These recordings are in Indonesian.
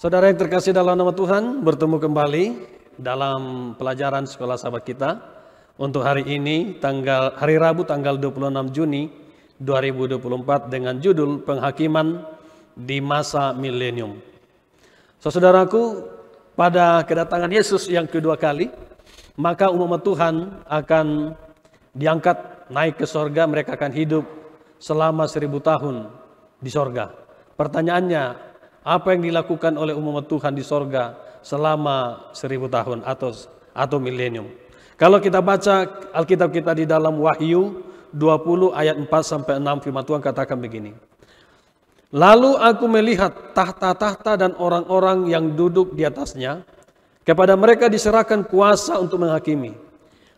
Saudara yang terkasih dalam nama Tuhan, bertemu kembali dalam pelajaran sekolah sahabat kita untuk hari ini, hari Rabu tanggal 26 Juni 2024 dengan judul Penghakiman di Masa Milenium. Saudaraku, pada kedatangan Yesus yang kedua kali, maka umat Tuhan akan diangkat naik ke sorga, mereka akan hidup selama 1000 tahun di sorga. Pertanyaannya, apa yang dilakukan oleh umat Tuhan di sorga selama 1000 tahun atau milenium? Kalau kita baca Alkitab kita di dalam Wahyu 20 ayat 4-6, firman Tuhan katakan begini. Lalu aku melihat tahta-tahta dan orang-orang yang duduk di atasnya, kepada mereka diserahkan kuasa untuk menghakimi.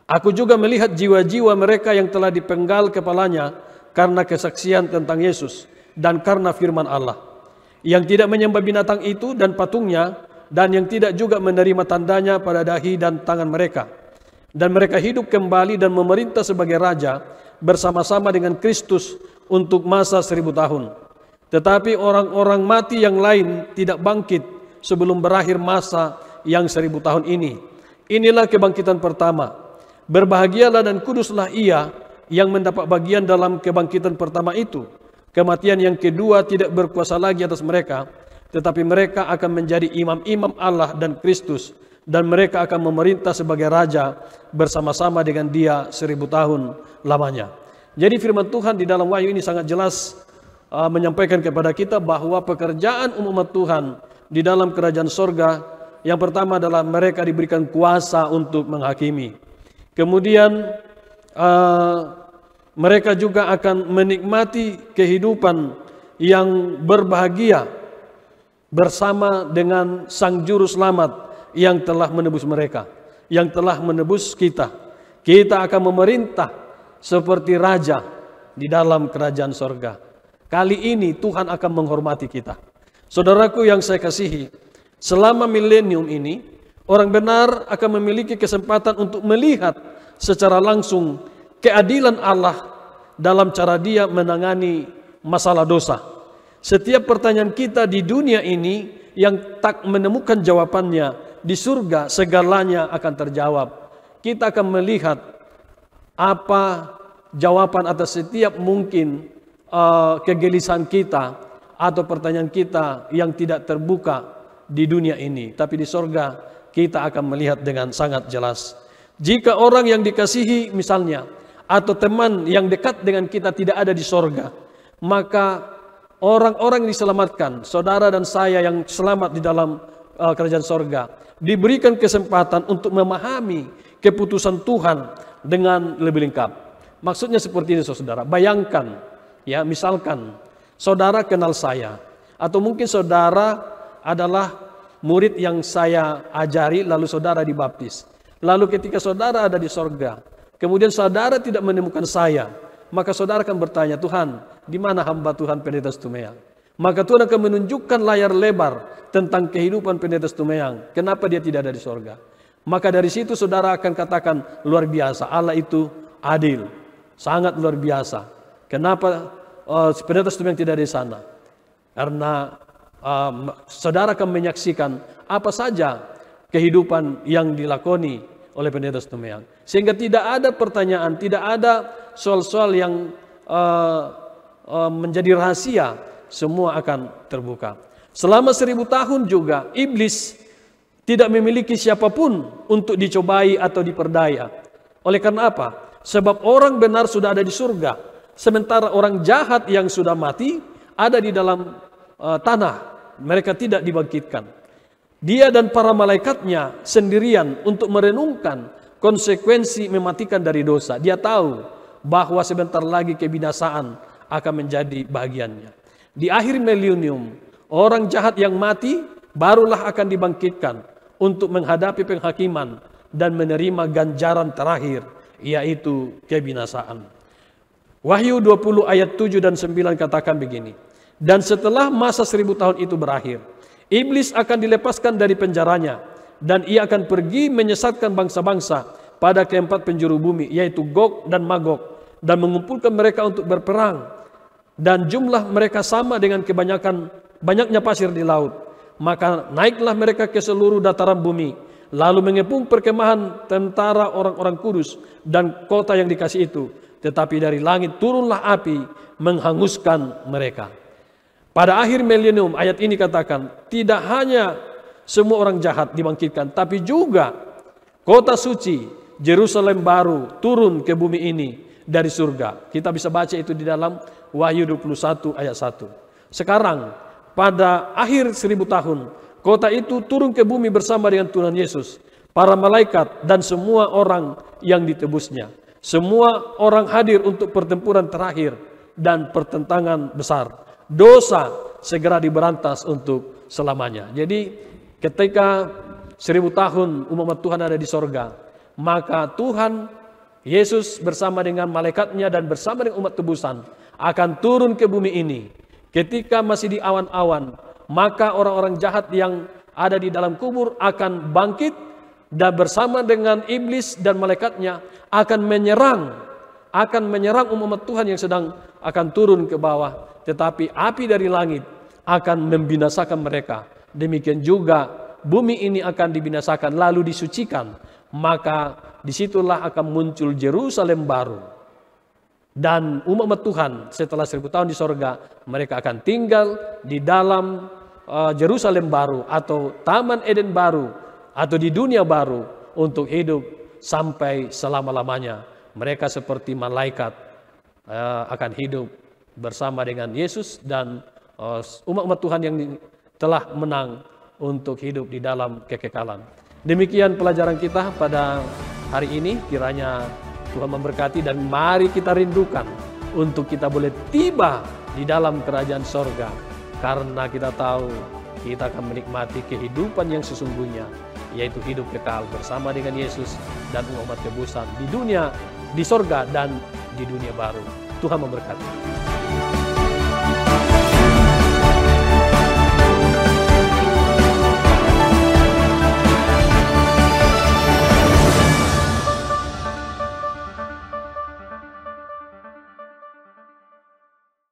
Aku juga melihat jiwa-jiwa mereka yang telah dipenggal kepalanya karena kesaksian tentang Yesus dan karena firman Allah, yang tidak menyembah binatang itu dan patungnya, dan yang tidak juga menerima tandanya pada dahi dan tangan mereka. Dan mereka hidup kembali dan memerintah sebagai raja bersama-sama dengan Kristus untuk masa 1000 tahun. Tetapi orang-orang mati yang lain tidak bangkit sebelum berakhir masa yang 1000 tahun ini. Inilah kebangkitan pertama. Berbahagialah dan kuduslah ia yang mendapat bagian dalam kebangkitan pertama itu. Kematian yang kedua tidak berkuasa lagi atas mereka, tetapi mereka akan menjadi imam-imam Allah dan Kristus, dan mereka akan memerintah sebagai raja bersama-sama dengan Dia 1000 tahun lamanya. Jadi firman Tuhan di dalam Wahyu ini sangat jelas menyampaikan kepada kita bahwa pekerjaan umat Tuhan di dalam kerajaan sorga, yang pertama adalah mereka diberikan kuasa untuk menghakimi. Kemudian mereka juga akan menikmati kehidupan yang berbahagia bersama dengan Sang Juru Selamat yang telah menebus mereka, yang telah menebus kita. Kita akan memerintah seperti raja di dalam kerajaan sorga. Kali ini Tuhan akan menghormati kita. Saudaraku yang saya kasihi, selama milenium ini, orang benar akan memiliki kesempatan untuk melihat secara langsung keadilan Allah dalam cara Dia menangani masalah dosa. Setiap pertanyaan kita di dunia ini yang tak menemukan jawabannya, di surga segalanya akan terjawab. Kita akan melihat apa jawaban atas setiap mungkin kegelisahan kita atau pertanyaan kita yang tidak terbuka di dunia ini. Tapi di surga kita akan melihat dengan sangat jelas. Jika orang yang dikasihi misalnya, atau teman yang dekat dengan kita tidak ada di sorga, maka orang-orang yang diselamatkan, saudara dan saya yang selamat di dalam kerajaan sorga, diberikan kesempatan untuk memahami keputusan Tuhan dengan lebih lengkap. Maksudnya seperti ini saudara, bayangkan ya, misalkan saudara kenal saya, atau mungkin saudara adalah murid yang saya ajari lalu saudara dibaptis. Lalu ketika saudara ada di sorga, kemudian saudara tidak menemukan saya, maka saudara akan bertanya, Tuhan, di mana hamba Tuhan Pendeta Stumeyang? Maka Tuhan akan menunjukkan layar lebar tentang kehidupan Pendeta Stumeyang. Kenapa dia tidak ada di sorga? Maka dari situ saudara akan katakan, luar biasa, Allah itu adil, sangat luar biasa. Kenapa Pendeta Stumeyang tidak ada di sana? Karena saudara akan menyaksikan apa saja kehidupan yang dilakoni oleh Pendeta Stumeyang. Sehingga tidak ada pertanyaan, tidak ada soal-soal yang menjadi rahasia, semua akan terbuka. Selama 1000 tahun juga iblis tidak memiliki siapapun untuk dicobai atau diperdaya. Oleh karena apa? Sebab orang benar sudah ada di surga, sementara orang jahat yang sudah mati ada di dalam tanah, mereka tidak dibangkitkan. Dia dan para malaikatnya sendirian untuk merenungkan konsekuensi mematikan dari dosa. Dia tahu bahwa sebentar lagi kebinasaan akan menjadi bagiannya. Di akhir milenium, orang jahat yang mati barulah akan dibangkitkan untuk menghadapi penghakiman dan menerima ganjaran terakhir, yaitu kebinasaan. Wahyu 20 ayat 7 dan 9 katakan begini. Dan setelah masa 1000 tahun itu berakhir, iblis akan dilepaskan dari penjaranya, dan ia akan pergi menyesatkan bangsa-bangsa pada keempat penjuru bumi, yaitu Gog dan Magog, dan mengumpulkan mereka untuk berperang. Dan jumlah mereka sama dengan banyaknya pasir di laut. maka naiklah mereka ke seluruh dataran bumi, lalu mengepung perkemahan tentara orang-orang kudus dan kota yang dikasih itu. Tetapi dari langit turunlah api menghanguskan mereka. Pada akhir milenium, ayat ini katakan, tidak hanya semua orang jahat dibangkitkan, tapi juga kota suci Yerusalem baru turun ke bumi ini dari surga. Kita bisa baca itu di dalam Wahyu 21 ayat 1. Sekarang pada akhir 1000 tahun, kota itu turun ke bumi bersama dengan Tuhan Yesus, para malaikat dan semua orang yang ditebusnya. Semua orang hadir untuk pertempuran terakhir dan pertentangan besar. Dosa segera diberantas untuk selamanya. Jadi ketika 1000 tahun umat Tuhan ada di sorga, maka Tuhan Yesus bersama dengan malaikatnya dan bersama dengan umat tebusan akan turun ke bumi ini. Ketika masih di awan-awan, maka orang-orang jahat yang ada di dalam kubur akan bangkit dan bersama dengan iblis dan malaikatnya akan menyerang umat Tuhan yang sedang akan turun ke bawah. Tetapi api dari langit akan membinasakan mereka. Demikian juga bumi ini akan dibinasakan lalu disucikan. Maka disitulah akan muncul Yerusalem baru. Dan umat Tuhan setelah 1000 tahun di sorga, mereka akan tinggal di dalam Yerusalem baru atau Taman Eden baru atau di dunia baru untuk hidup sampai selama-lamanya. Mereka seperti malaikat akan hidup bersama dengan Yesus dan umat Tuhan yang telah menang untuk hidup di dalam kekekalan. Demikian pelajaran kita pada hari ini. Kiranya Tuhan memberkati dan mari kita rindukan untuk kita boleh tiba di dalam kerajaan sorga. Karena kita tahu kita akan menikmati kehidupan yang sesungguhnya, yaitu hidup kekal bersama dengan Yesus dan umat tebusan di dunia, di sorga dan di dunia baru. Tuhan memberkati.